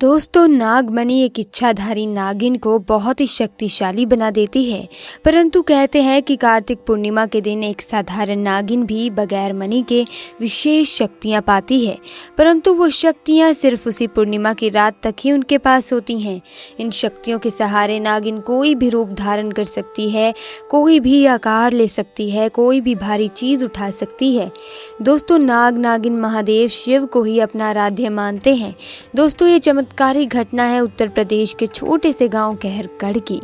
दोस्तों, नागमणि एक इच्छाधारी नागिन को बहुत ही शक्तिशाली बना देती है। परंतु कहते हैं कि कार्तिक पूर्णिमा के दिन एक साधारण नागिन भी बगैर मणि के विशेष शक्तियां पाती है। परंतु वो शक्तियां सिर्फ उसी पूर्णिमा की रात तक ही उनके पास होती हैं। इन शक्तियों के सहारे नागिन कोई भी रूप धारण कर सकती है, कोई भी आकार ले सकती है, कोई भी भारी चीज उठा सकती है। दोस्तों, नाग नागिन महादेव शिव को ही अपना आराध्य मानते हैं। दोस्तों, ये चमत्कारी घटना है उत्तर प्रदेश के छोटे से गांव कहरगढ़ की।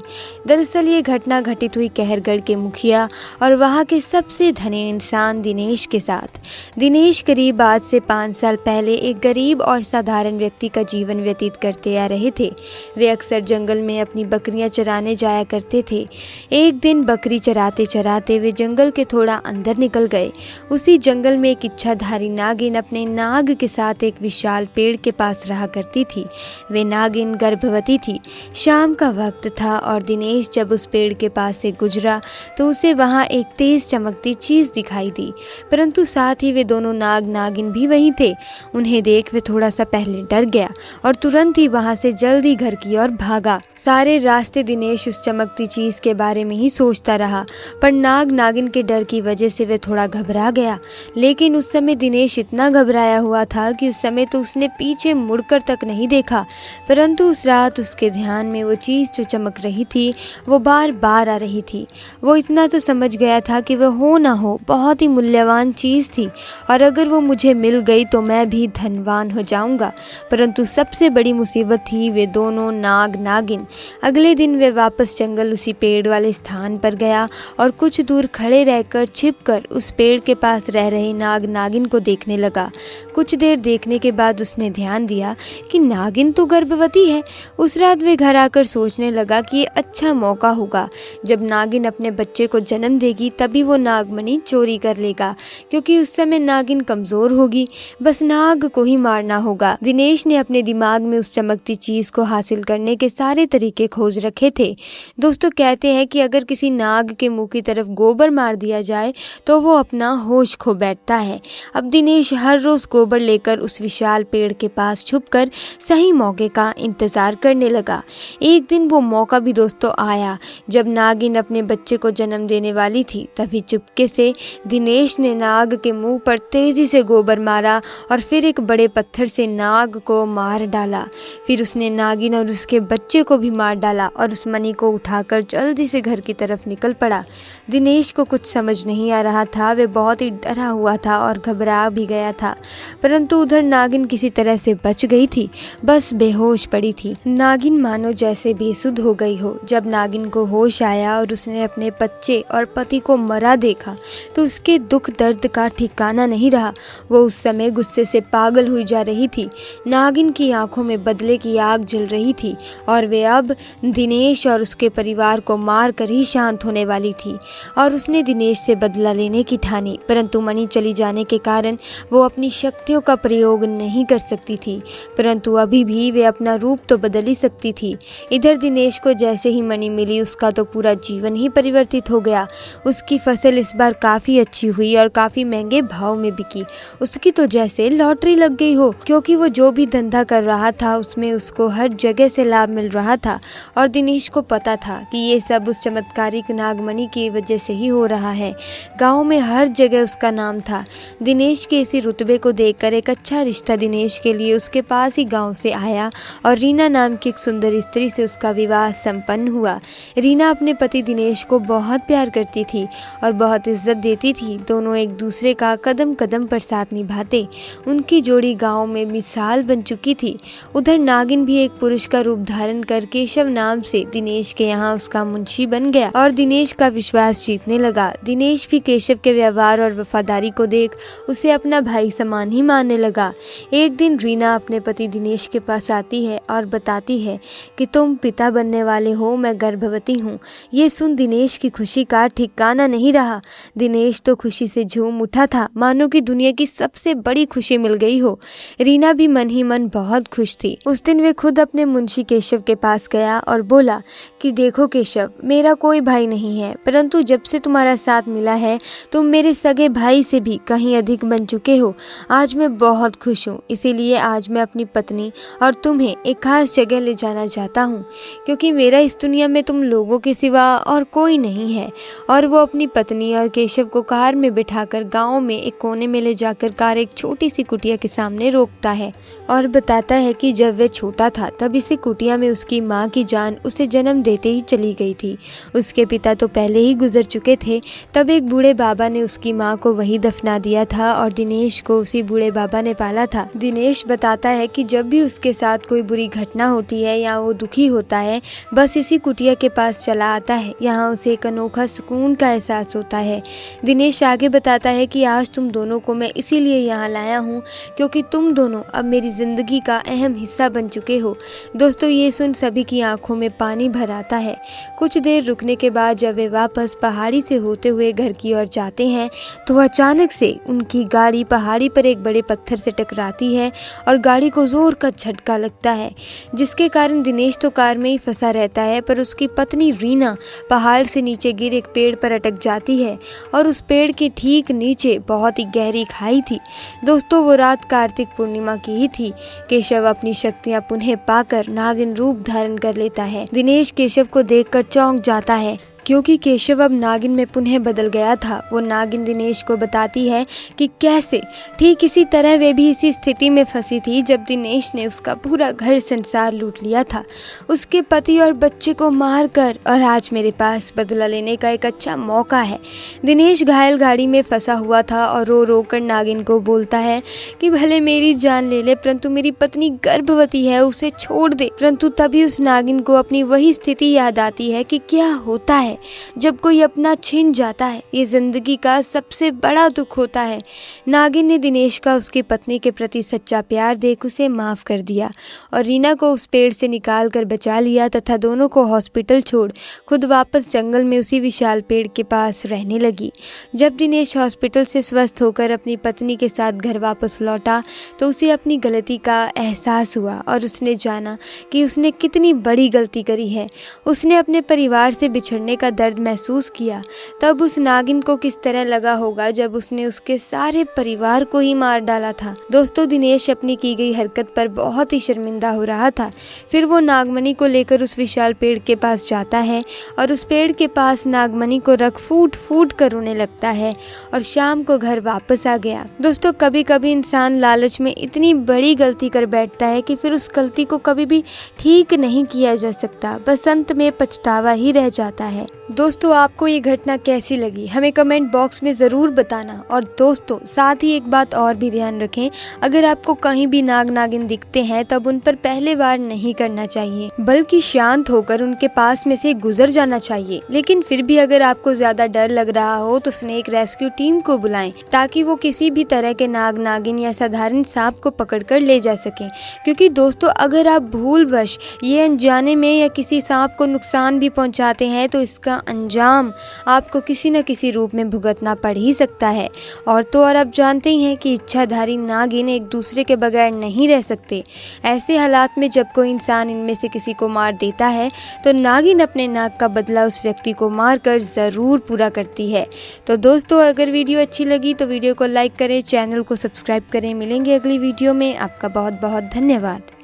दरअसल ये घटना घटित हुई कहरगढ़ के मुखिया और वहां के सबसे धनी इंसान दिनेश के साथ। दिनेश करीब आज से 5 साल पहले एक गरीब और साधारण व्यक्ति का जीवन व्यतीत करते आ रहे थे। वे अक्सर जंगल में अपनी बकरियां चराने जाया करते थे। एक दिन बकरी चराते चराते वे जंगल के थोड़ा अंदर निकल गए। उसी जंगल में एक इच्छाधारी नागिन अपने नाग के साथ एक विशाल पेड़ के पास रहा करती थी। वे नागिन गर्भवती थी। शाम का वक्त था और दिनेश जब उस पेड़ के पास से गुजरा तो उसे वहां एक तेज चमकती चीज दिखाई दी। परंतु साथ ही वे दोनों नाग नागिन भी वहीं थे। उन्हें देख वे थोड़ा सा पहले डर गया और तुरंत ही वहां से जल्दी घर की ओर भागा। सारे रास्ते दिनेश उस चमकती चीज के बारे में ही सोचता रहा, पर नाग नागिन के डर की वजह से वे थोड़ा घबरा गया। लेकिन उस समय दिनेश इतना घबराया हुआ था कि उस समय तो उसने पीछे मुड़कर तक नहीं देखा। परंतु उस रात उसके ध्यान में वो चीज जो चमक रही थी वो बार बार आ रही थी। वो इतना तो समझ गया था कि वह हो ना हो बहुत ही मूल्यवान चीज थी और अगर वो मुझे मिल गई तो मैं भी धनवान हो जाऊंगा। परंतु सबसे बड़ी मुसीबत थी वे दोनों नाग नागिन। अगले दिन वे वापस जंगल उसी पेड़ वाले स्थान पर गया और कुछ दूर खड़े रहकर छिपकर उस पेड़ के पास रह रहे नाग नागिन को देखने लगा। कुछ देर देखने के बाद उसने ध्यान दिया कि नागिन तो गर्भवती है। उस रात वे घर आकर सोचने लगा कि ये अच्छा मौका होगा। जब नागिन अपने बच्चे को जन्म देगी तभी वो नागमणि चोरी कर लेगा, क्योंकि उस समय नागिन कमजोर होगी। बस नाग को ही मारना होगा। दिनेश ने अपने दिमाग में उस चमकती चीज को हासिल करने के सारे तरीके खोज रखे थे। दोस्तों, कहते हैं कि अगर किसी नाग के मुंह की तरफ गोबर मार दिया जाए तो वो अपना होश खो बैठता है। अब दिनेश हर रोज गोबर लेकर उस विशाल पेड़ के पास छुपकर सही मौके का इंतजार करने लगा। एक दिन वो मौका भी दोस्तों आया जब नागिन अपने बच्चे को जन्म देने वाली थी। तभी चुपके से दिनेश ने नाग के मुंह पर तेजी से गोबर मारा और फिर एक बड़े पत्थर से नाग को मार डाला। फिर उसने नागिन और उसके बच्चे को भी मार डाला और उस मणि को उठाकर जल्दी से घर की तरफ निकल पड़ा। दिनेश को कुछ समझ नहीं आ रहा था। वे बहुत ही डरा हुआ था और घबरा भी गया था। परंतु उधर नागिन किसी तरह से बच गई थी, बस बेहोश पड़ी थी। नागिन मानो जैसे बेसुध हो गई हो। जब नागिन को होश आया और उसने अपने बच्चे और पति को मरा देखा तो उसके दुख दर्द का ठिकाना नहीं रहा। वो उस समय गुस्से से पागल हुई जा रही थी। नागिन की आंखों में बदले की आग जल रही थी और वे अब दिनेश और उसके परिवार को मार कर ही शांत होने वाली थी। और उसने दिनेश से बदला लेने की ठानी। परंतु मणि चली जाने के कारण वो अपनी शक्तियों का प्रयोग नहीं कर सकती थी। परंतु अभी भी वे अपना रूप तो बदल ही सकती थी। इधर दिनेश को जैसे ही मणि मिली उसका तो पूरा जीवन ही परिवर्तित हो गया। उसकी फसल इस बार काफी अच्छी हुई और काफी महंगे भाव में बिकी। उसकी तो जैसे लॉटरी लग गई हो, क्योंकि वो जो भी धंधा कर रहा था उसमें उसको हर जगह से लाभ मिल रहा था। और दिनेश को पता था कि ये सब उस चमत्कारिक नागमणि की वजह से ही हो रहा है। गाँव में हर जगह उसका नाम था। दिनेश के इसी रुतबे को देखकर एक अच्छा रिश्ता दिनेश के लिए उसके पास ही गांव से आया और रीना नाम की एक सुंदर स्त्री से उसका विवाह संपन्न हुआ। रीना अपने पति दिनेश को बहुत प्यार करती थी और बहुत इज्जत देती थी। दोनों एक दूसरे का कदम कदम पर साथ निभाते। उनकी जोड़ी गांव में मिसाल बन चुकी थी। उधर नागिन भी एक पुरुष का रूप धारण कर केशव नाम से दिनेश के यहाँ उसका मुंशी बन गया और दिनेश का विश्वास जीतने लगा। दिनेश भी केशव के व्यवहार और वफादारी को देख उसे अपना भाई समान ही मानने लगा। एक दिन रीना अपने पति दिनेश के पास आती है और बताती है कि तुम पिता बनने वाले हो, मैं गर्भवती हूँ। ये सुन दिनेश की खुशी का ठिकाना नहीं रहा। दिनेश तो खुशी से झूम उठा था, मानो कि दुनिया की सबसे बड़ी खुशी मिल गई हो। रीना भी मन ही मन बहुत खुश थी। उस दिन वे खुद अपने मुंशी केशव के पास गया और बोला कि देखो केशव, मेरा कोई भाई नहीं है, परंतु जब से तुम्हारा साथ मिला है तुम मेरे सगे भाई से भी कहीं अधिक बन चुके हो। आज मैं बहुत खुश हूँ, इसीलिए आज मैं अपनी पत्नी और तुम्हें एक खास जगह ले जाना चाहता हूँ, क्योंकि मेरा इस दुनिया में तुम लोगों के सिवा और कोई नहीं है। और वो अपनी पत्नी और केशव को कार में बिठाकर गांव में एक कोने में ले जाकर कार एक छोटी सी कुटिया के सामने रोकता है और बताता है कि जब वह छोटा था तब इसी कुटिया में उसकी माँ की जान उसे जन्म देते ही चली गई थी। उसके पिता तो पहले ही गुजर चुके थे। तब एक बूढ़े बाबा ने उसकी माँ को वही दफना दिया था और दिनेश को उसी बूढ़े बाबा ने पाला था। दिनेश बताता है कि जब भी उसके साथ कोई बुरी घटना होती है या वो दुखी होता है, बस इसी कुटिया के पास चला आता है। यहाँ उसे एक अनोखा सुकून का एहसास होता है। दिनेश आगे बताता है कि आज तुम दोनों को मैं इसीलिए यहाँ लाया हूँ क्योंकि तुम दोनों अब मेरी जिंदगी का अहम हिस्सा बन चुके हो। दोस्तों, ये सुन सभी की आंखों में पानी भर आता है। कुछ देर रुकने के बाद जब वे वापस पहाड़ी से होते हुए घर की ओर जाते हैं तो अचानक से उनकी गाड़ी पहाड़ी पर एक बड़े पत्थर से टकराती है और गाड़ी को जोर का झटका लगता है, जिसके कारण दिनेश तो कार में ही फंसा रहता है, पर उसकी पत्नी रीना पहाड़ से नीचे गिर एक पेड़ पर अटक जाती है और उस पेड़ के ठीक नीचे बहुत ही गहरी खाई थी। दोस्तों, वो रात कार्तिक पूर्णिमा की ही थी। केशव अपनी शक्तियां पुनः पाकर नागिन रूप धारण कर लेता है। दिनेश केशव को देखकर चौंक जाता है क्योंकि केशव अब नागिन में पुनः बदल गया था। वो नागिन दिनेश को बताती है कि कैसे ठीक इसी तरह वे भी इसी स्थिति में फंसी थी जब दिनेश ने उसका पूरा घर संसार लूट लिया था, उसके पति और बच्चे को मारकर, और आज मेरे पास बदला लेने का एक अच्छा मौका है। दिनेश घायल गाड़ी में फंसा हुआ था और रो रो कर नागिन को बोलता है कि भले मेरी जान ले ले, परंतु मेरी पत्नी गर्भवती है, उसे छोड़ दे। परंतु तभी उस नागिन को अपनी वही स्थिति याद आती है कि क्या होता है जब कोई अपना छिन जाता है। ये जिंदगी का सबसे बड़ा दुख होता है। नागिन ने दिनेश का उसकी पत्नी के प्रति सच्चा प्यार देख उसे माफ कर दिया और रीना को उस पेड़ से निकाल कर बचा लिया तथा दोनों को हॉस्पिटल छोड़ खुद वापस जंगल में उसी विशाल पेड़ के पास रहने लगी। जब दिनेश हॉस्पिटल से स्वस्थ होकर अपनी पत्नी के साथ घर वापस लौटा तो उसे अपनी गलती का एहसास हुआ और उसने जाना कि उसने कितनी बड़ी गलती करी है। उसने अपने परिवार से बिछड़ने का दर्द महसूस किया। तब उस नागिन को किस तरह लगा होगा जब उसने उसके सारे परिवार को ही मार डाला था। दोस्तों, दिनेश अपनी की गई हरकत पर बहुत ही शर्मिंदा हो रहा था। फिर वो नागमणि को लेकर उस विशाल पेड़ के पास जाता है और उस पेड़ के पास नागमणि को रख फूट फूट कर रोने लगता है और शाम को घर वापस आ गया। दोस्तों, कभी कभी इंसान लालच में इतनी बड़ी गलती कर बैठता है कि फिर उस गलती को कभी भी ठीक नहीं किया जा सकता, बस अंत में पछतावा ही रह जाता है। दोस्तों, आपको ये घटना कैसी लगी हमें कमेंट बॉक्स में ज़रूर बताना। और दोस्तों, साथ ही एक बात और भी ध्यान रखें, अगर आपको कहीं भी नाग नागिन दिखते हैं तब उन पर पहले वार नहीं करना चाहिए, बल्कि शांत होकर उनके पास में से गुजर जाना चाहिए। लेकिन फिर भी अगर आपको ज़्यादा डर लग रहा हो तो स्नेक रेस्क्यू टीम को बुलाएं ताकि वो किसी भी तरह के नाग नागिन या साधारण सांप को पकड़ कर ले जा सकें। क्योंकि दोस्तों, अगर आप भूलवश ये अनजाने में या किसी सांप को नुकसान भी पहुंचाते हैं तो इसका अंजाम आपको किसी न किसी रूप में भुगतना पड़ ही सकता है। और तो और आप जानते ही हैं कि इच्छाधारी नागिन एक दूसरे के बगैर नहीं रह सकते। ऐसे हालात में जब कोई इंसान इनमें से किसी को मार देता है तो नागिन अपने नाक का बदला उस व्यक्ति को मारकर ज़रूर पूरा करती है। तो दोस्तों, अगर वीडियो अच्छी लगी तो वीडियो को लाइक करें, चैनल को सब्सक्राइब करें। मिलेंगे अगली वीडियो में। आपका बहुत बहुत धन्यवाद।